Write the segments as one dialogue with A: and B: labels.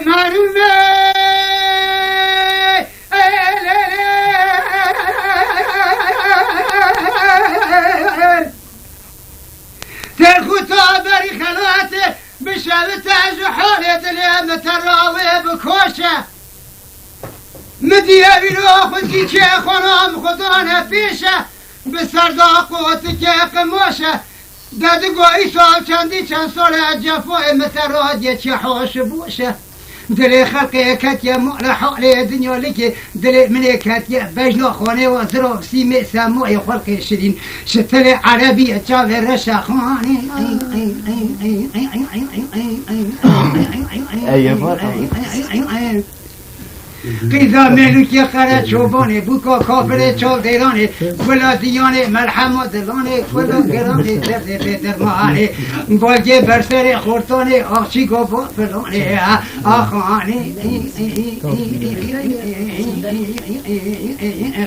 A: معلومه ترخوتا بری خلاته بشبت از حالت لیمت راوی بکوشه مدیه بیرو خودی که خونم خودانه پیشه به سردا قوت که قماشه دادگوی سال چند سال جفای مترادیه چه حاش بوشه دل خلقی کتیه مال حال دنیا لکی دل من کتیه بجنا خانه و زراق سیمه سموعی خلق شدین شتل عربی چاوه رشا خانه قیدا ملوکی قره چوبانه بوکا کافره چال دیرانه فلاتیانه مرحمه دلانه فلا گرانه درد بدرمانه باگه برسر خورتانه آخچی گفا فلانه آخانه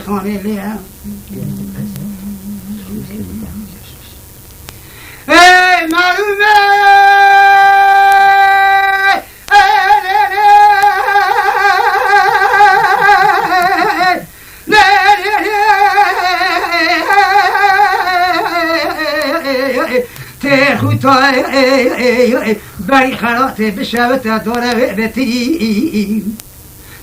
A: خانه لیا ای معلومه بری خلاته بشوته داره بتری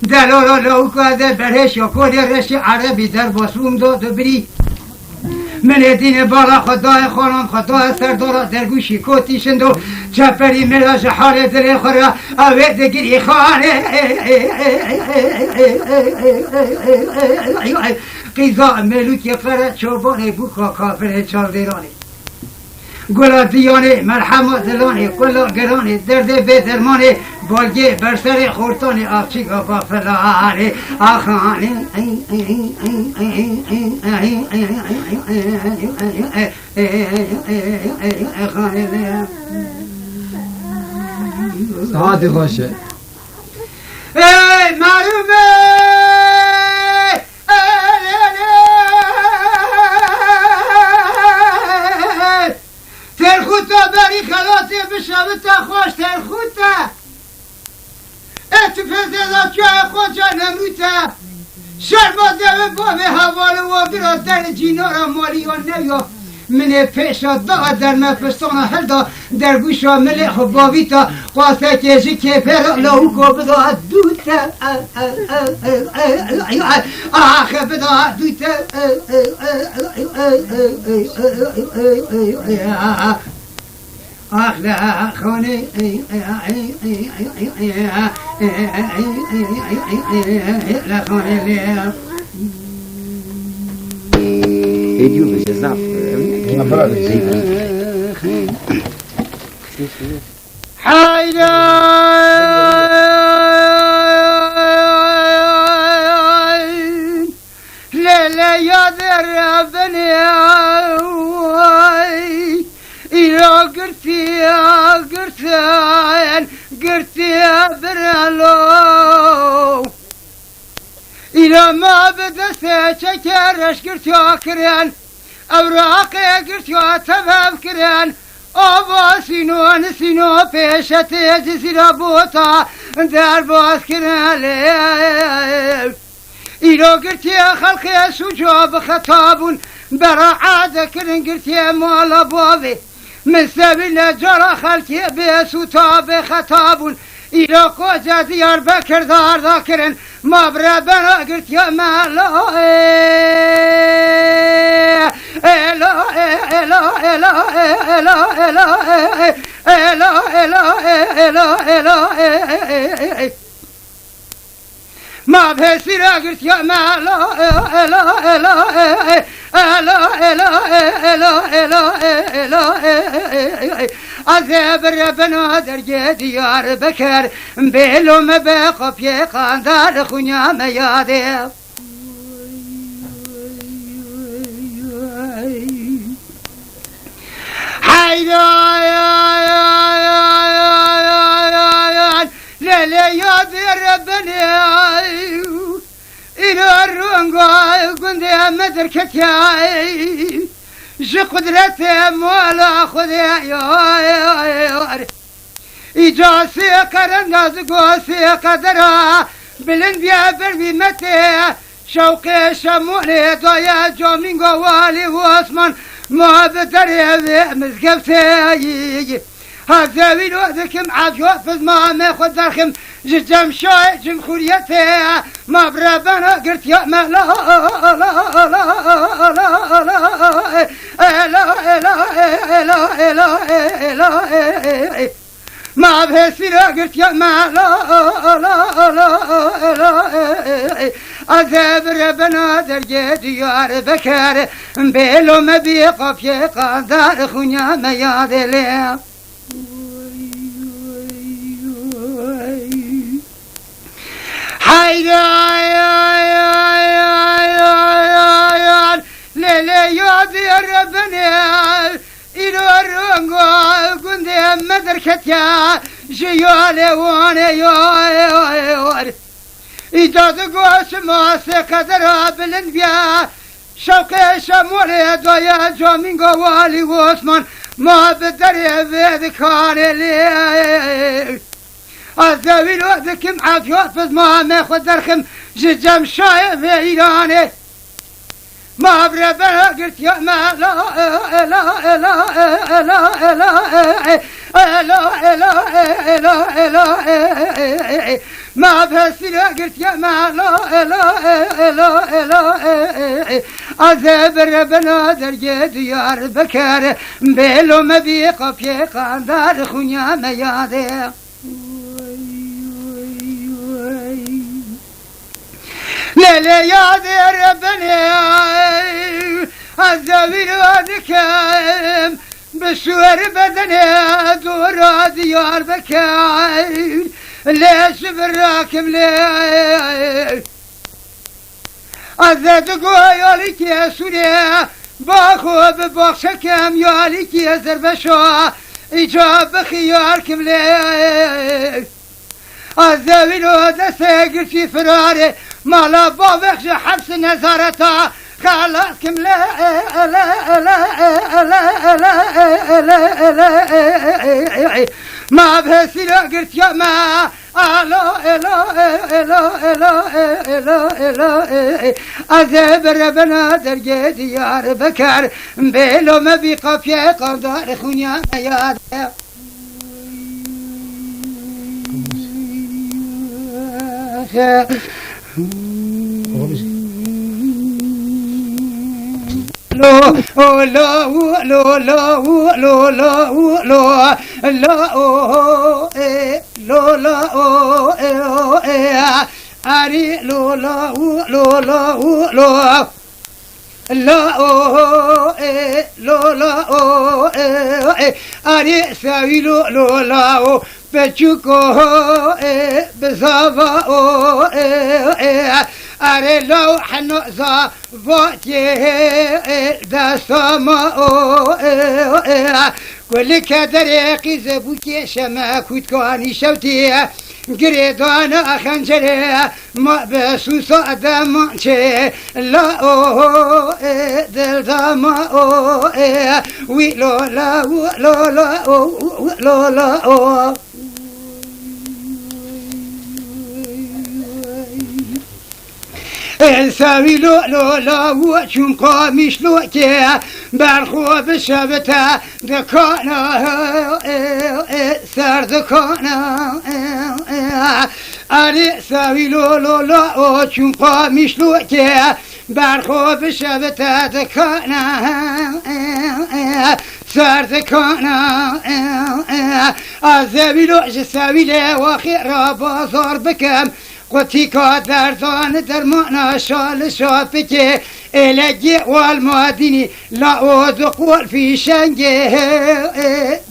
A: دلالا لو کده برش یا کل رش عربی در باسوم داد بری من دین بالا خدای خانم خدای سردارا در گوشی کوتی شندو چپری ملاج حال دل خورا اوه دگری خانه قیزا ملوکی قره چوبانه بوکا کافر چال دیرانه گلا دیانه مرحمه دلانه گلا گرانه درد به درمانه بالگه برسر خورتانه آفچی گفا فلانه آخانه
B: ساعتی باشه
A: ای معلومه ترخوتا بری خلاته بشبتا خوش ترخوتا اتفاده که خوشا نموتا شرباده به باب حوال وادرا در جینارا مالیان نیا من پیشا دا در مفستان هلدا در گوشا ملح و بابیتا قاسه کشی که پر لوکو بدا دوتا آخه بدا دوتا آخ لا خانه لا خانه ليه
C: هديو بجزاف
A: حيدا لا يا ذربني يا قرتي يا قرتين قرتي يا برالو إلى ما بدأت شكرش قرت يا كرين أوراقي قرت يا تباب كرين أبا سينو بيشتي جزيرة بوتا دار باس كرين إلى قرت يا خلقي سجاب خطاب برا عادة كرين قرت يا مالا بابي من سبيل جرى خلقي بسوتا بخطاب إلى قوجة ديار بكر دار ذاكرن ما بربنا قلت يا مالا ما بهسير قلت يا مالا عذاب ربنا درجة ديار بكر بيلو مباقف يقان دار خنيا ميادي حيدا لا يا ربنا إلى الرنقا قندي مدركتي شو قدرتي مولا خذي إجاسي قرن نازقوسي قدرا بلن بيا برميمتي شوقي شمولي ضايا جومينغو والي واسمان ما بدري مزقفتي هذا ويلو ذكم عافية ما ماخذ ذرخم جم شاي جمهوريتي ما بربنا قلت يا ما لا لا لا لا لا لا لا ما بهسيرة قلت يا ما لا لا لا لا عذاب ربنا درجة ديار بكر بيلو ما بيقف يقدر خنيا ما يادلي حيدا ليلي يادي ربنا إلو الرنقو قندي مدركتيا جيالي واني يوار إذا دقوش ماسي قدر بالانبياء شوقي شمولي دويا جومينغو والي واسمان ما بدري بذكاري لي الزاويل وذكم عافية ما ماخذ درخم جم شايف إيراني ما بربنا قلت يا ما لا لا لا لا لا لا لا ما بهسيرة قلت يا ما لا لا لا لا عذاب ربنا درجة ديار بكر بيلو ما بيقف يقدر خنيا ما يادي ليلي يا دي ربنا الزويل وذكام بشور بدني دور ديار بكاي ليش براكم ليه الزاد قويالك يا سوريا باخو بباخشكم يالك يا زربشو إجاب خياركم ليه الزويل ودساقر في فراري ما لا بابخش حبس نزارتا خلاصكم لا لا لا لا لا ما بهسيرة قلت يا ما لا لا لا لا لا عذاب ربنا درجة ديار بكر بيلو ما بيقف يا قدر خنيا يا لو لو لو لو لو لو لو لو لو أري لو لو لو لو لو لا لا أري سوي لو لا بچوكو بزاوا أري لو حنوزا فوتي دسما كل كدريقي زبوكي شما كوتكاني شوتي قريدانا خنجري ما بسوس دمانشي لا دل دما وي لا لا لا لا لا لا ساوي لو لو لا وشم قامش لوكي برخو بشبتا دكانا سر دكانا أري ساوي لو لو لا وشم قامش لوكي برخو بشبتا دكانا سر دكانا أزاوي لو جساوي لي وخير بازار بكم قوتي كادر دان درمانا شال شافكي إلجي والماديني لا أود قول في شنجي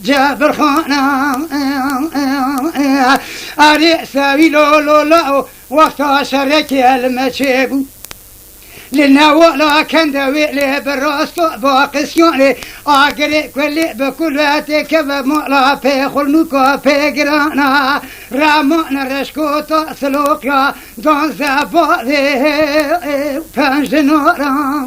A: جابر خانا أري ساوي لو لو لا وقت شركي المشيبو لنا ولا كان دويلي بالراس باقسيوني اقري كل بكل وقتك بمولا في خلنوكا في جرانا رامون رشكوتا سلوكيا دون زبادي فانجنورا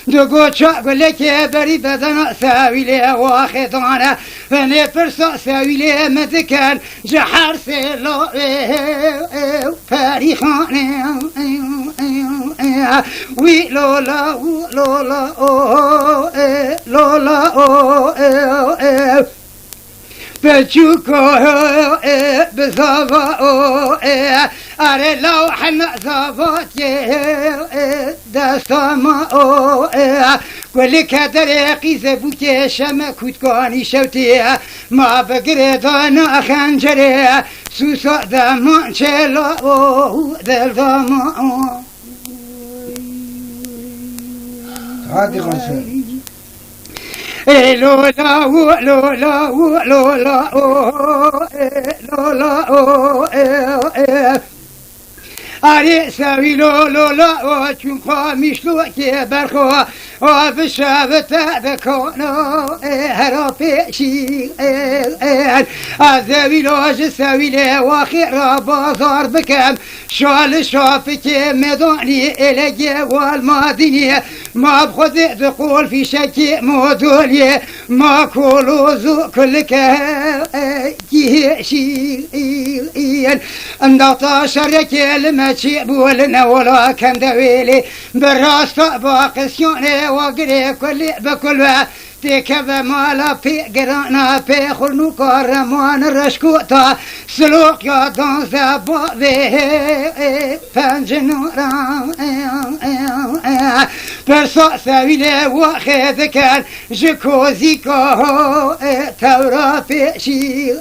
A: دوغو تشاقلك بري بدنا ساويلي واخدانا فني فرصة ساويلي مدكان جحر سيلو فريخاني وي لولا لولا لولا بجوكو بزافا أري لو حنا زافاتي دستاما كل كدريقي زبوتي شما كوتكاني شوتي ما بقردانا خنجري سوسا دمان شلا دل دمان
B: هادي غنسل
A: لولا لولا لولا لولا أري سوي لولا چون خامش لو که برخوا وبشابت بكونو هرافيشي أذوي لوج سوي لي وخير بازار بكم شال شافك مداني إلي والمادني ما بخذ دخول في شكي مودولي ما كلوزو كلك جيشي اندطا شرك المشي بولنا ولا كان دويلي بالراس باقسيوني وقري كل بكل تكب مالا في قرانا في خلنو كارمان رشكوتا سلوك يا دان زبابي فانجنورا برسا سويلي واخذ كان جكوزيكو تورا في شيل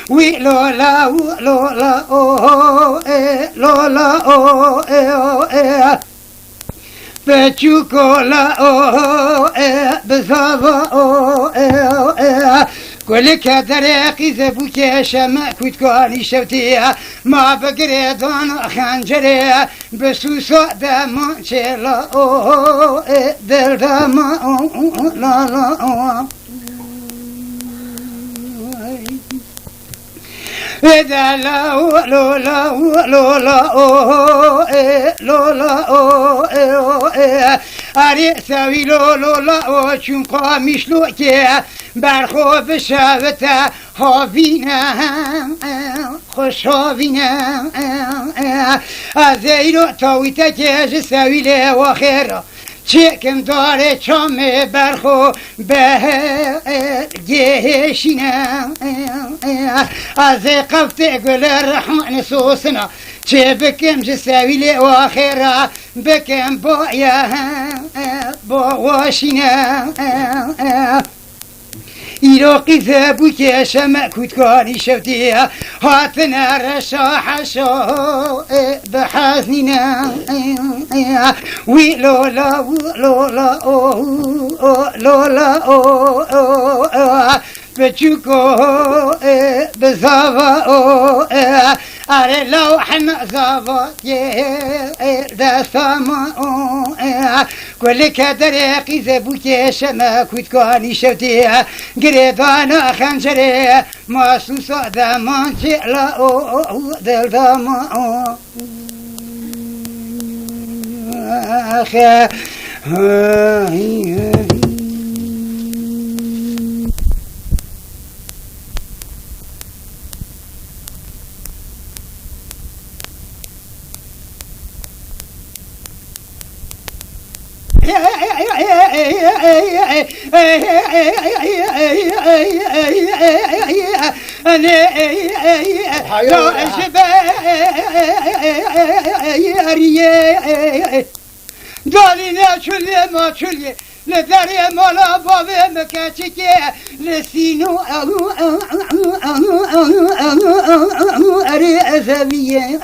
A: وي لولا لولا لولا بچوكولا بزافا كل كدريقي زبوكي شما كوتكاني شوتيها ما بقريدان خنجري بسوسا دمان شلا دل دمان لا لا إذا لا لولا لولا لولا أري سوي لولا چون قامش لوكي برخو بشابته هاوینا خوش هاوینا ازیرو تاویتا که جسویله و خیره چکم داره چام برخو به گهشینم از قفت گل رحمان سوسنا چه بکم جسویل و آخره بکم با واشینم ایراقی زبو که شمع کودکانی شوتیه هاتنا رشا حشا بحزنینا وی لولا لولا لولا بچوکو بزاوا اره لوحنا زاوا دستاما كل كدريقي زبوكي شما كودكاني شوتي قريدانا خنجري ماسوسا دامان جئلا دل دامان دالينا شلي ما شلي لداري مالا بابي مكاتشكي لسينو أري أزمية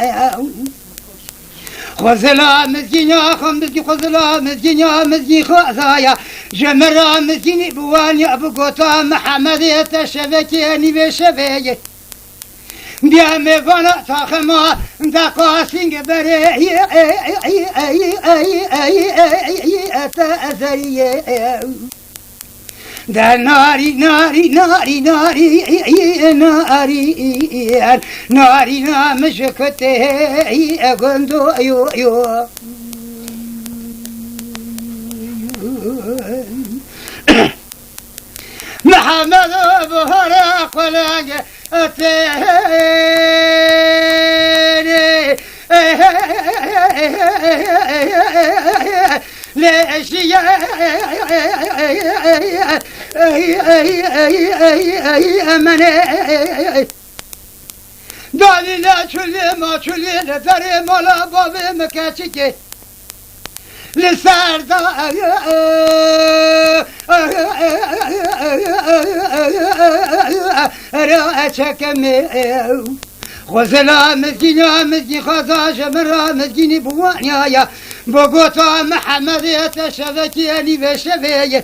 A: خزلا مزجينا خمزجي خزلا مزجينا مزجي خزايا جمرا مزجيني بواني أبو قطا محمد يتشبكي نبي شبيه بیا میوانا تاخما دقاسینگ بره ازریه در ناری ناری ناری ناری ناری ناری نامشکته گندو یو یو محمد بهار قلنگ اتيني ليش يا مني دالي لا شلي ما شلي لفري مولا بابي مكاتشكي لسردا رأتكمي غزلا مسكينة مسكين خزاش مرا مسكيني بوانيا يا بوغوتا محمد يتشبكيني بشبيه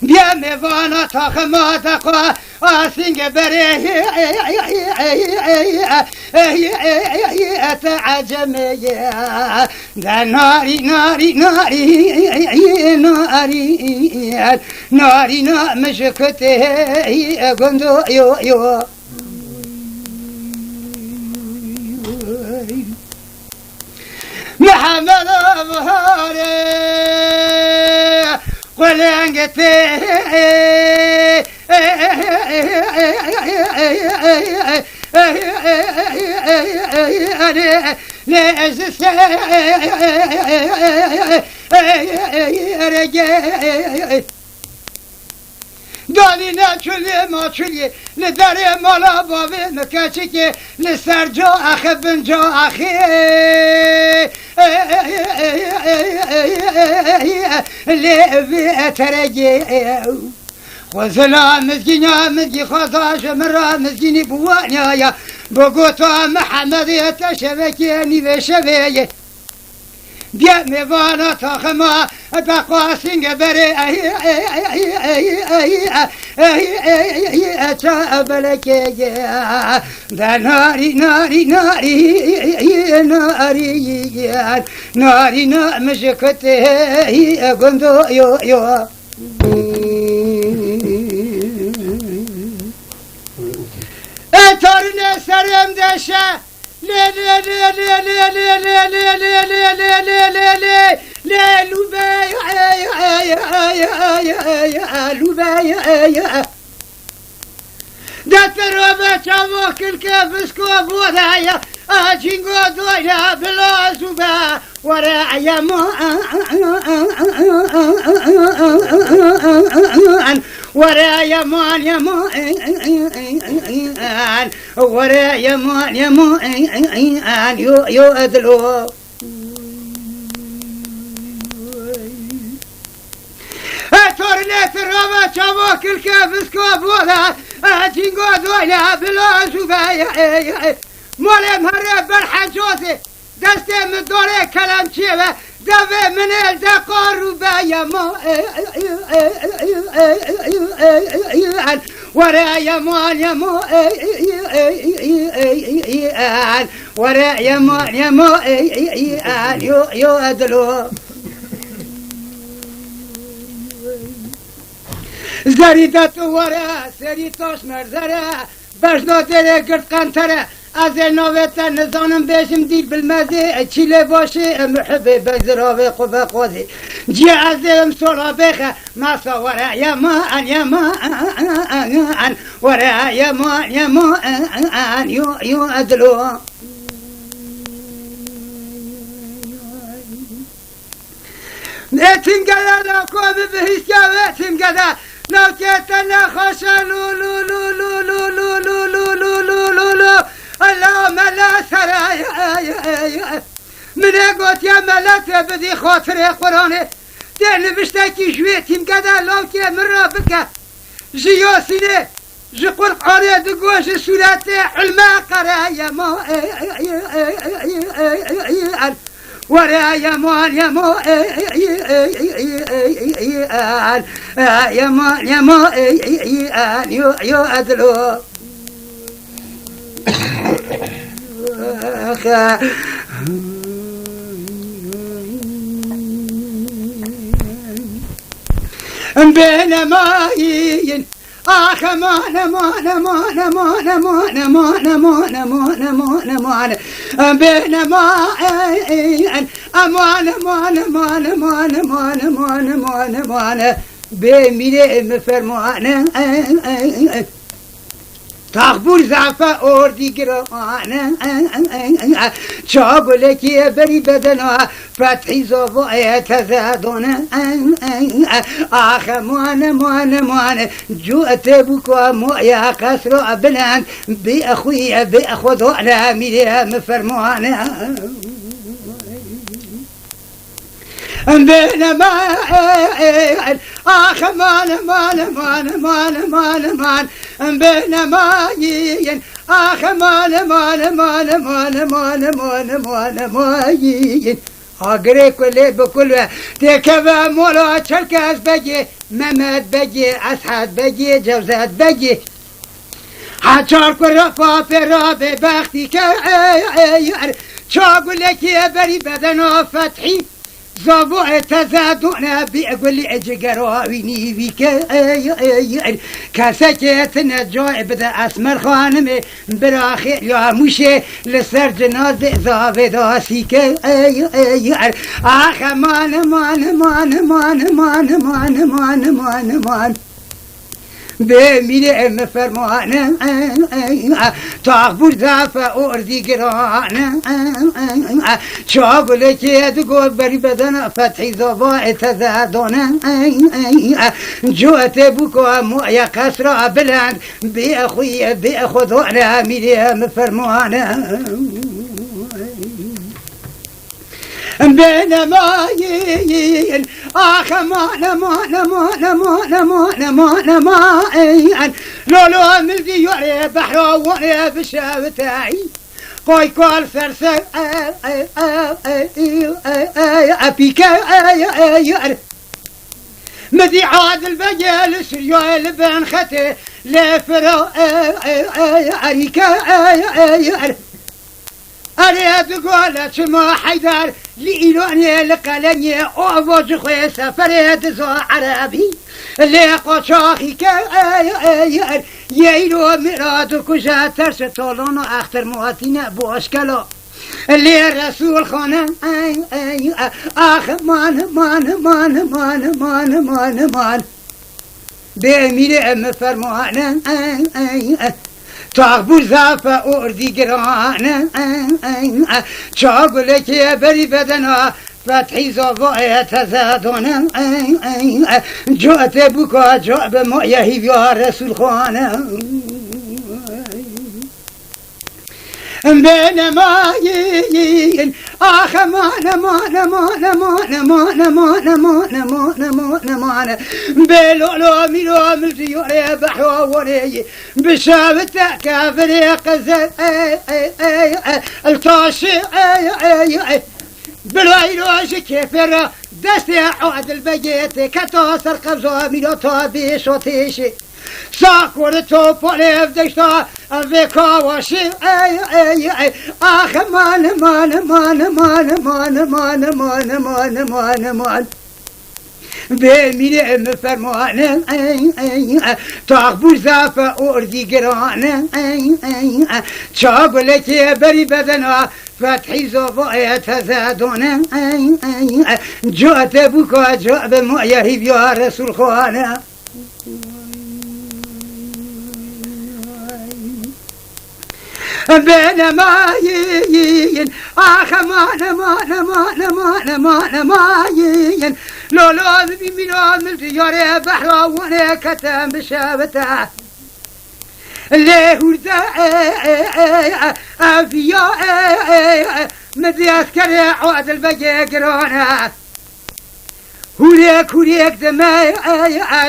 A: بیا میوانا تاخما تقوا آسینگ بره اتعجمه در ناری ناری ناری ناری ناری نامشکته گندو یو یو محمد بهاره قلنگته دالی نچولی ما چولی لدر مالا بابی مکچکی لسر جا اخی بن جا اخی لیوی اترگی خوزلا مزگینا مزگی خوزاش مرا مزگینی بوانیا بگوتا محمدی تشبکی به شبیه بیا میوانا تاخما دقاسینگ بره اتابلکه در ناری ناری ناری ناری ناری نامشکته گندو یو یو اتارن سرم دشه لا لا لا لا لا لا لا لا لا لا لا لا لا لا لبايا دتربة شموك كفسكو بوذايا أجينغو دويا بلا زبا ورايا ورايا مان يا مان ورايا مان يا مان يو أدلو أتورنت الربا شبوك الكافس كوبولا أجينغو دويا بلا زبا مولم هرب بالحجوزي دستي من دوري كلام شيبه دفع من الدقار ربايا ما ورا يمان يمان ورا يمان يمان يو أدلو زريدت ورا سريتوش مرزرا بجنو تري قرد قنطره از نوبت نزانم بشم دید بالمزه چیله باشه محبه بزراوه قوه قوزی جی ازم سولا بخه مسا ورا یمان یمان ورا یمان یمان یو ادلو تنقل لكم بهيسكا تنقل لو كتنا خشلو لو لو لو لو لو لو لو لو لو لو لو اللهم لا سرايا من قلت يا ملات بدي خاطر قراني دين بشتكي شويتي مقدا لو كي مرة بك جيوسيني جقول قرية دقوش سوراتي علما قرايا ما ورا يمان يمان يمان يمان يو أدلو شيخة بين ماين آخ مان مان مان مان مان مان مان مان مان مان بين ماين أمان مان مان مان مان مان مان مان بميل مفرمان تخبر زعفة أوردي قرآن شاقلك يا بري بدنا فتحي زوفايا تزادون آخ مان مان مان جوءت بكوا مويا قصر بلان بأخويا بأخذ على ميلي مفرمان بينما آخ مان مان مان مان مان مان بينما آخ مان مان مان مان مان مان مان مان آگره کلی بکل تکبه مولا چرکز بگی ممد بگی اسحد بگی جوزت بگی حچار کل رفا پر به بختی که چاگلکی بری بدن فتحی زابو تزادونا بيقول لي اجقراويني بيك كاسكت نجاي بدا اسمر خانمي براخي يا موشي لسر جناز زاب داسيك اخ مان مان مان مان مان مان مان مان مان بميلي مفرمان تاخبر زعفة أردي قران شاقلك يدقو بري بدنا فتحي زباء تزادون جوت بكو مويا قصر بلند بأخوي بأخذ على ميلي مفرمان بين ماين آخ مان مان مان مان مان مان ماين لولو ملدي يوري بحر وري بشاوتاي قوي كل فرسة أبيكا مدي عاد البجل سريال بن ختي لفرا أريكا أريد قولت ما حيدر لإيراني لقلني أعوج خوي سفريد زو عربي اللي قشاخي ييرو مراد كجا ترس طولون أختر مواتين بوشكلا اللي الرسول خانه آخ مان مان مان مان مان مان مان بأمير مفرمان تاخبر زعفة أردي قران شاقلك يا بري بدنا فتحي زبايا تزادون جوت بكا جوب مويه يا رسول خانه بين ماين آخ مان مان مان مان مان مان مان مان مان بلولو ميلو ملزيوري بحوري بشابته كافري قزل التاشي بالويلوش كفر دستي عود البيت كتوسر قبزو ميلو طابي شوتيشي ساكور توبولي بدشتا الفيكا وشي آخ مان مان مان مان مان مان مان مان مان مان بميلي مفرمان تاخبر زعفة أردي قران شاقلك يا بري بدنا فتحي زبايا تزادون جوت بكا جوب مويه يا رسول خانه بين ماين آخ مان مان مان مان مان ماين لولو بميلو ملتياري بحر وني كتم بشابته اللي هردا أفيا مدي أسكري عود البقى قرانا هوليك دماء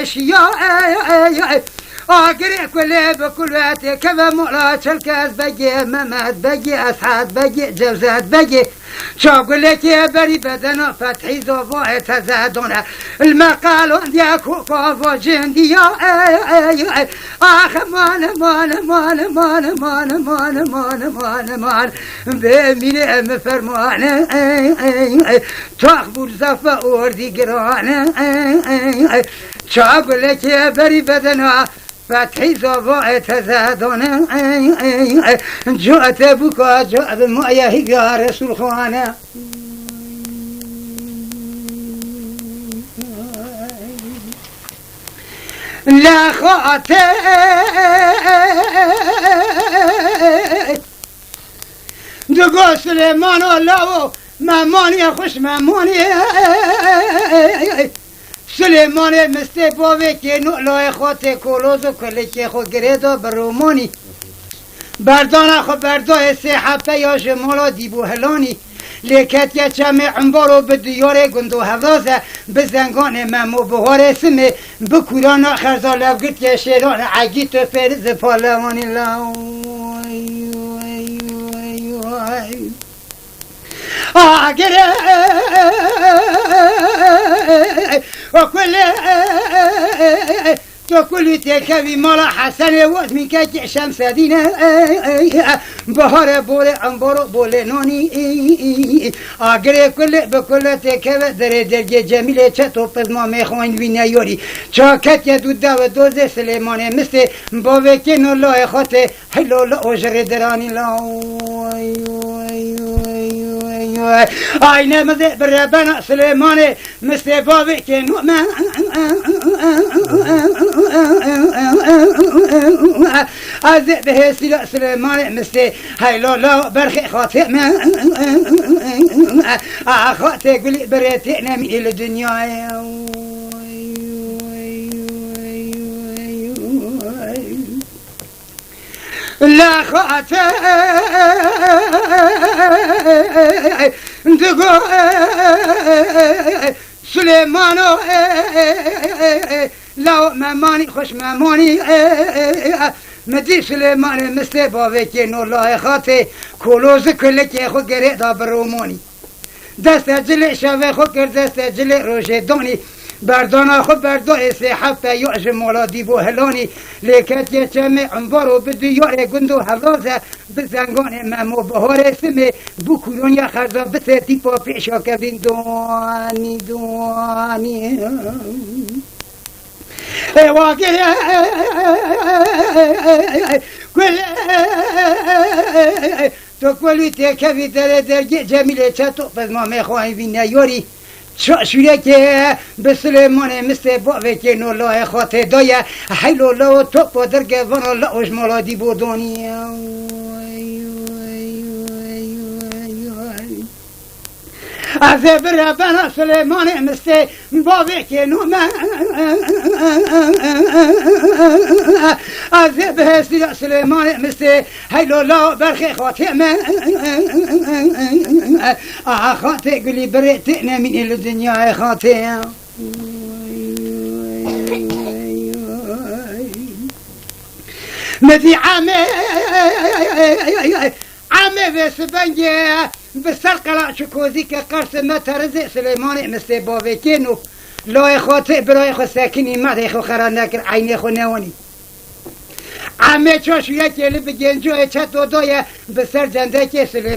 A: أشياء آگری کلی بکلوتی که به مولا چلکز بگی ممد بگی اسحاد بگی جوزت بگی شاقلی که بری بدنا فتحی زوای تزادونه المقال وندیا کوکا و جندیا آخ مان بمینه مفرمانه تاخبور زفا اوردی گرانه شاقلی که بری بدنا فتحی زوای تزادونه جوت بکا جوت مایه یا رسول خانه لا خاطئ دقو سليمان الله ماماني خوش ماماني سليمان مستبوي كي نقلو خوتي كولوزو كل كي خو گريدو بروماني بردانا خو بردو سيحة بياج مولا ديبو هلاني لیکت یه چمه عنبارو به دیاره گندو هفرازه به زنگان ممو بهار سمه به کوران خرزا لبگت یه شیران عگیت و فرز پالوانی آگره و کل تو کلی تکوی مالا حسن وز من که شمس دینه بهار بوله انبارو بوله نانی آگره کل بکل تکوی درگه جمیل چطو پزما میخوین وی نیاری چاکت یه دود و دوز سلیمانه مثل باوکی نولای خاطه حلال اجر درانی آینه مزه بربنا سلیمانه مثل باوکی نومن از به سیلا سلیمان مثل هیلالا برخی خاطئ من خاطئ قلی بريتي نمی الى دنیای لا خاطئ دقو سليمانو لو مماني خوش مماني مدي سليمان مثل باوكي نور خاطي كولوز كلك خو گري دا بروماني دست جل شوه خو كر دست جل روشه دوني بردانا خو بردو اسي حفه يعج مولا ديبو هلاني لكت يچمه عنبارو بديار گندو حلازه بزنگان ممو بهار سمه بكورون يا خرزا بسيتي پا پیشا كبين دواني دواني واقع كل تو كل تكفي درجه جميله چطو پس ما میخوایم بین نیاری شوره که به سلیمان مثل باوه که نولای خاطه دایه حیلولا و تو پادرگه ونالا اجمالادی بودانی از بربنا سلیمان مثل باوه که نومن از به سلیمان مثل حیلولا برخی خاطه من خاطئ قولي بريتنا من الدنيا خاطئ مدي عمي بس بنجي بسرقلا شكوزي كقرص ما ترزق سليماني مثل بابكينو لا خاطئ براي خو ساكني ما خو خرانك عيني خو نواني عمي چاشو يكي اللي بجنجو چتو دوية بسر جنده كي سليمان